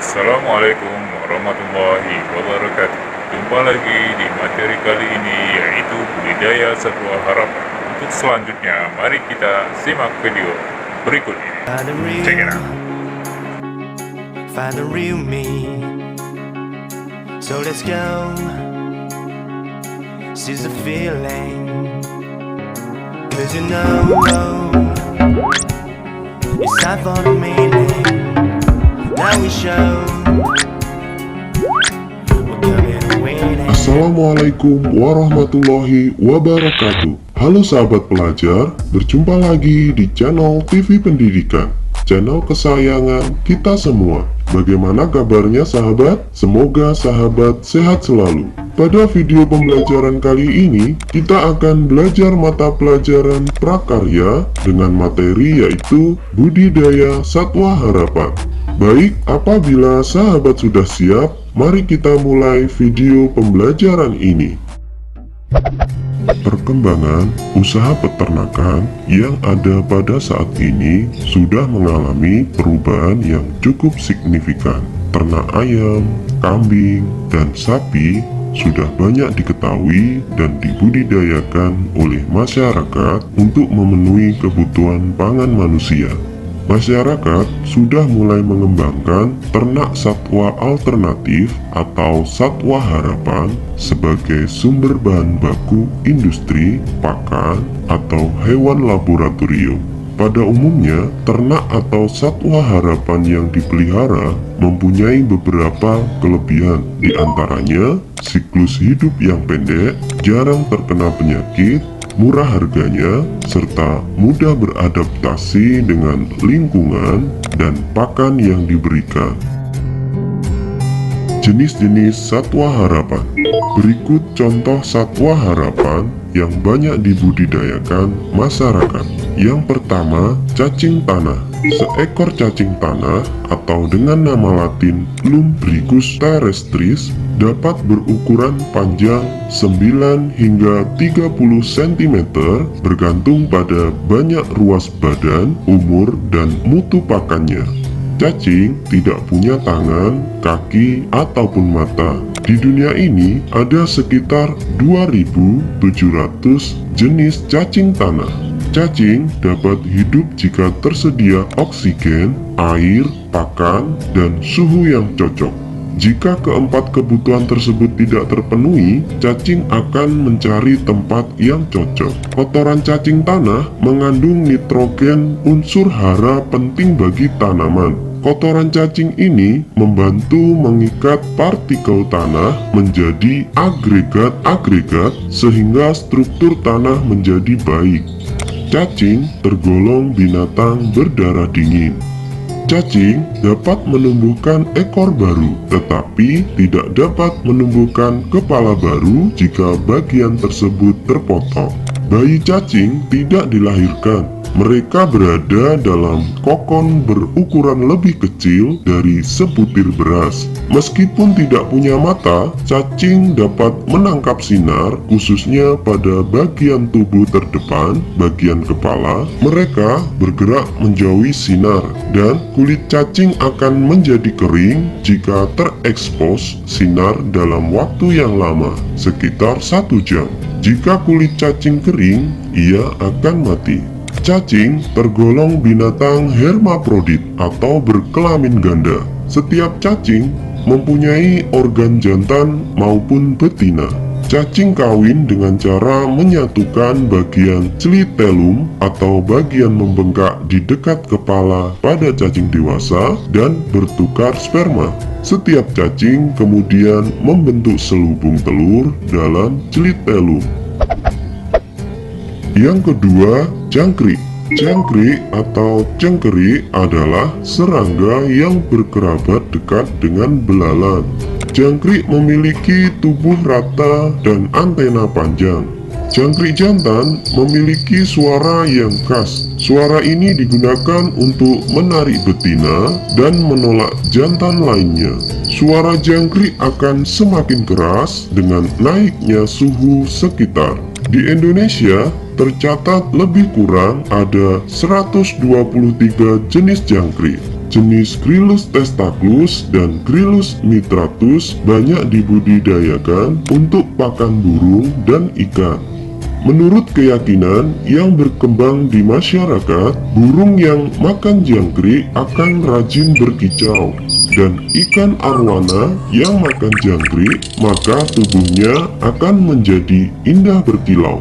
Assalamualaikum warahmatullahi wabarakatuh. Jumpa lagi di materi kali ini, yaitu budidaya satwa harapan. Untuk selanjutnya, mari kita simak video berikut ini. Check it out. Find the real me. So let's go. Seize the feeling. 'Cause you know it's time for the meaning. Now we show. Assalamualaikum warahmatullahi wabarakatuh. Halo sahabat pelajar, berjumpa lagi di channel TV Pendidikan, channel kesayangan kita semua. Bagaimana kabarnya sahabat? Semoga sahabat sehat selalu. Pada video pembelajaran kali ini, kita akan belajar mata pelajaran prakarya dengan materi yaitu budidaya satwa harapan. Baik, apabila sahabat sudah siap, mari kita mulai video pembelajaran ini. Perkembangan usaha peternakan yang ada pada saat ini sudah mengalami perubahan yang cukup signifikan. Ternak ayam, kambing, dan sapi sudah banyak diketahui dan dibudidayakan oleh masyarakat untuk memenuhi kebutuhan pangan manusia. Masyarakat sudah mulai mengembangkan ternak satwa alternatif atau satwa harapan sebagai sumber bahan baku industri, pakan, atau hewan laboratorium. Pada umumnya, ternak atau satwa harapan yang dipelihara mempunyai beberapa kelebihan, di antaranya siklus hidup yang pendek, jarang terkena penyakit, murah harganya, serta mudah beradaptasi dengan lingkungan dan pakan yang diberikan. Jenis-jenis satwa harapan. Berikut contoh satwa harapan yang banyak dibudidayakan masyarakat. Yang pertama, cacing tanah. Seekor cacing tanah atau dengan nama latin Lumbricus terrestris dapat berukuran panjang 9 hingga 30 cm bergantung pada banyak ruas badan, umur, dan mutu pakannya. Cacing tidak punya tangan, kaki, ataupun mata. Di dunia ini ada sekitar 2.700 jenis cacing tanah. Cacing dapat hidup jika tersedia oksigen, air, pakan, dan suhu yang cocok. Jika keempat kebutuhan tersebut tidak terpenuhi, cacing akan mencari tempat yang cocok. Kotoran cacing tanah mengandung nitrogen, unsur hara penting bagi tanaman. Kotoran cacing ini membantu mengikat partikel tanah menjadi agregat-agregat sehingga struktur tanah menjadi baik. Cacing tergolong binatang berdarah dingin. Cacing dapat menumbuhkan ekor baru, tetapi tidak dapat menumbuhkan kepala baru jika bagian tersebut terpotong. Bayi cacing tidak dilahirkan. Mereka berada dalam kokon berukuran lebih kecil dari sebutir beras. Meskipun tidak punya mata, cacing dapat menangkap sinar, khususnya pada bagian tubuh terdepan, bagian kepala. Mereka bergerak menjauhi sinar, dan kulit cacing akan menjadi kering jika terekspos sinar dalam waktu yang lama, sekitar 1 jam. Jika kulit cacing kering, ia akan mati. Cacing tergolong binatang hermaprodit atau berkelamin ganda. Setiap cacing mempunyai organ jantan maupun betina. Cacing kawin dengan cara menyatukan bagian clitellum atau bagian membengkak di dekat kepala pada cacing dewasa dan bertukar sperma. Setiap cacing kemudian membentuk selubung telur dalam clitellum. Yang kedua, jangkrik. Jangkrik atau cengkerik adalah serangga yang berkerabat dekat dengan belalang. Jangkrik memiliki tubuh rata dan antena panjang. Jangkrik jantan memiliki suara yang khas. Suara ini digunakan untuk menarik betina dan menolak jantan lainnya. Suara jangkrik akan semakin keras dengan naiknya suhu sekitar. Di Indonesia, tercatat lebih kurang ada 123 jenis jangkrik. jenis Gryllus testaculus dan Gryllus mitratus banyak dibudidayakan untuk pakan burung dan ikan. Menurut keyakinan yang berkembang di masyarakat, burung yang makan jangkrik akan rajin berkicau, dan ikan arwana yang makan jangkrik maka tubuhnya akan menjadi indah berkilau.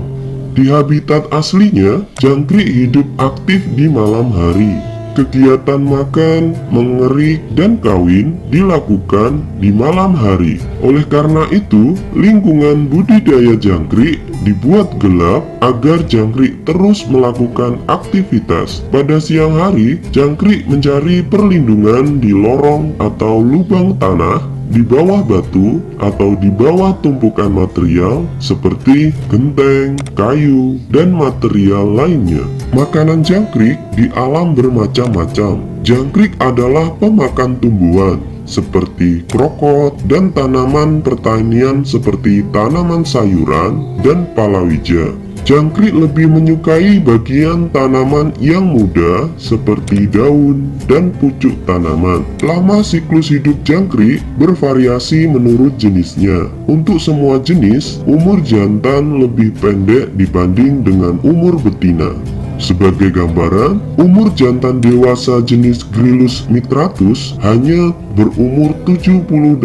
Di habitat aslinya, jangkrik hidup aktif di malam hari. Kegiatan makan, mengerik, dan kawin dilakukan di malam hari. Oleh karena itu, lingkungan budidaya jangkrik dibuat gelap agar jangkrik terus melakukan aktivitas. Pada siang hari, jangkrik mencari perlindungan di lorong atau lubang tanah, di bawah batu, atau di bawah tumpukan material seperti genteng, kayu, dan material lainnya. Makanan jangkrik di alam bermacam-macam. Jangkrik adalah pemakan tumbuhan seperti krokot dan tanaman pertanian seperti tanaman sayuran dan palawija. Jangkrik lebih menyukai bagian tanaman yang muda seperti daun dan pucuk tanaman. Lama siklus hidup jangkrik bervariasi menurut jenisnya. Untuk semua jenis, umur jantan lebih pendek dibanding dengan umur betina. Sebagai gambaran, umur jantan dewasa jenis Gryllus mitratus hanya berumur 78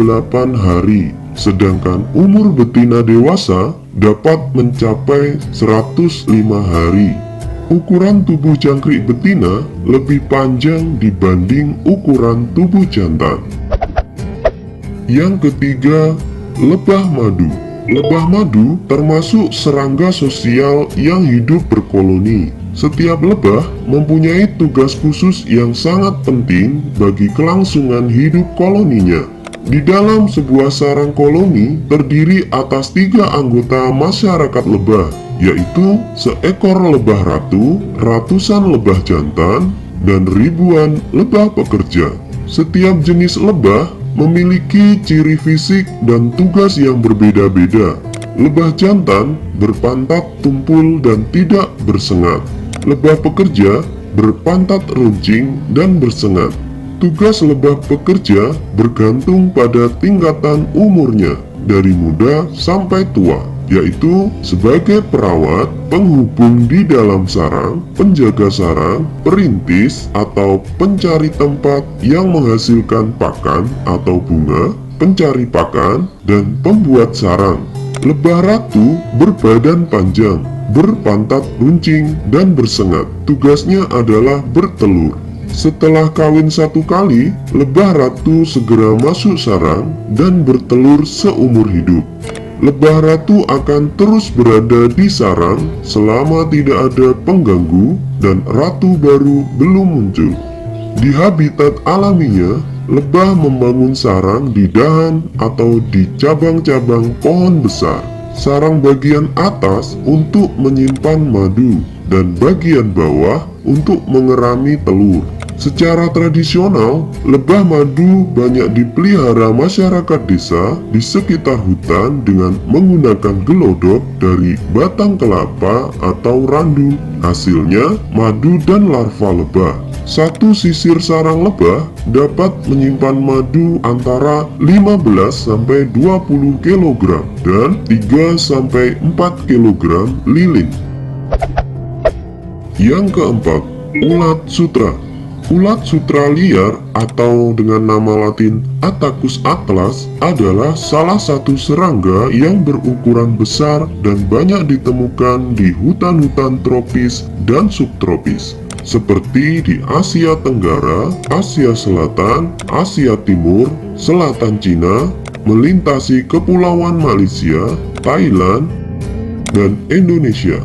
hari, sedangkan umur betina dewasa dapat mencapai 105 hari. Ukuran tubuh jangkrik betina lebih panjang dibanding ukuran tubuh jantan. Yang ketiga, lebah madu. Lebah madu termasuk serangga sosial yang hidup berkoloni. Setiap lebah mempunyai tugas khusus yang sangat penting bagi kelangsungan hidup koloninya. Di dalam sebuah sarang koloni terdiri atas 3 anggota masyarakat lebah, yaitu seekor lebah ratu, ratusan lebah jantan, dan ribuan lebah pekerja. Setiap jenis lebah memiliki ciri fisik dan tugas yang berbeda-beda. Lebah jantan berpantat tumpul dan tidak bersengat. Lebah pekerja berpantat runcing dan bersengat. Tugas lebah pekerja bergantung pada tingkatan umurnya, dari muda sampai tua, yaitu sebagai perawat, penghubung di dalam sarang, penjaga sarang, perintis atau pencari tempat yang menghasilkan pakan atau bunga, pencari pakan, dan pembuat sarang. Lebah ratu berbadan panjang, berpantat runcing, dan bersengat. Tugasnya adalah bertelur. Setelah kawin 1 kali, lebah ratu segera masuk sarang dan bertelur seumur hidup. Lebah ratu akan terus berada di sarang selama tidak ada pengganggu dan ratu baru belum muncul. Di habitat alaminya, lebah membangun sarang di dahan atau di cabang-cabang pohon besar. Sarang bagian atas untuk menyimpan madu dan bagian bawah untuk mengerami telur. Secara tradisional, lebah madu banyak dipelihara masyarakat desa di sekitar hutan dengan menggunakan gelodok dari batang kelapa atau randu. Hasilnya, madu dan larva lebah. Satu sisir sarang lebah dapat menyimpan madu antara 15-20 kg dan 3-4 kg lilin. Yang keempat, ulat sutra. Ulat sutra liar atau dengan nama latin Attacus atlas adalah salah satu serangga yang berukuran besar dan banyak ditemukan di hutan-hutan tropis dan subtropis, seperti di Asia Tenggara, Asia Selatan, Asia Timur, Selatan Cina, melintasi kepulauan Malaysia, Thailand, dan Indonesia.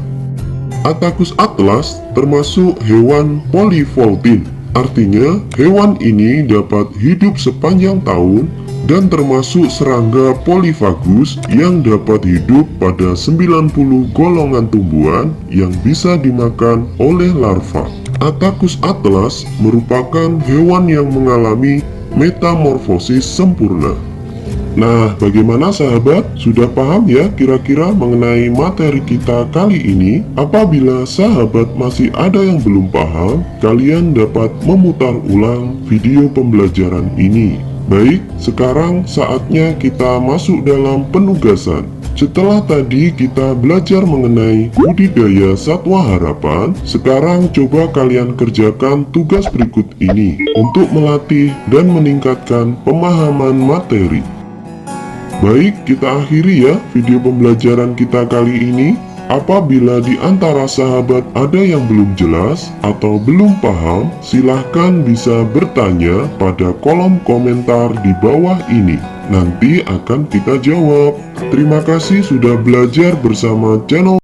Attacus atlas termasuk hewan polyvoltine. Artinya, hewan ini dapat hidup sepanjang tahun dan termasuk serangga polifagus yang dapat hidup pada 90 golongan tumbuhan yang bisa dimakan oleh larva. Attacus atlas merupakan hewan yang mengalami metamorfosis sempurna. Nah, bagaimana sahabat? Sudah paham ya kira-kira mengenai materi kita kali ini? Apabila sahabat masih ada yang belum paham, kalian dapat memutar ulang video pembelajaran ini. Baik, sekarang saatnya kita masuk dalam penugasan. Setelah tadi kita belajar mengenai budidaya satwa harapan, sekarang coba kalian kerjakan tugas berikut ini untuk melatih dan meningkatkan pemahaman materi. Baik, kita akhiri ya video pembelajaran kita kali ini. Apabila di antara sahabat ada yang belum jelas atau belum paham, silahkan bisa bertanya pada kolom komentar di bawah ini. Nanti akan kita jawab. Terima kasih sudah belajar bersama channel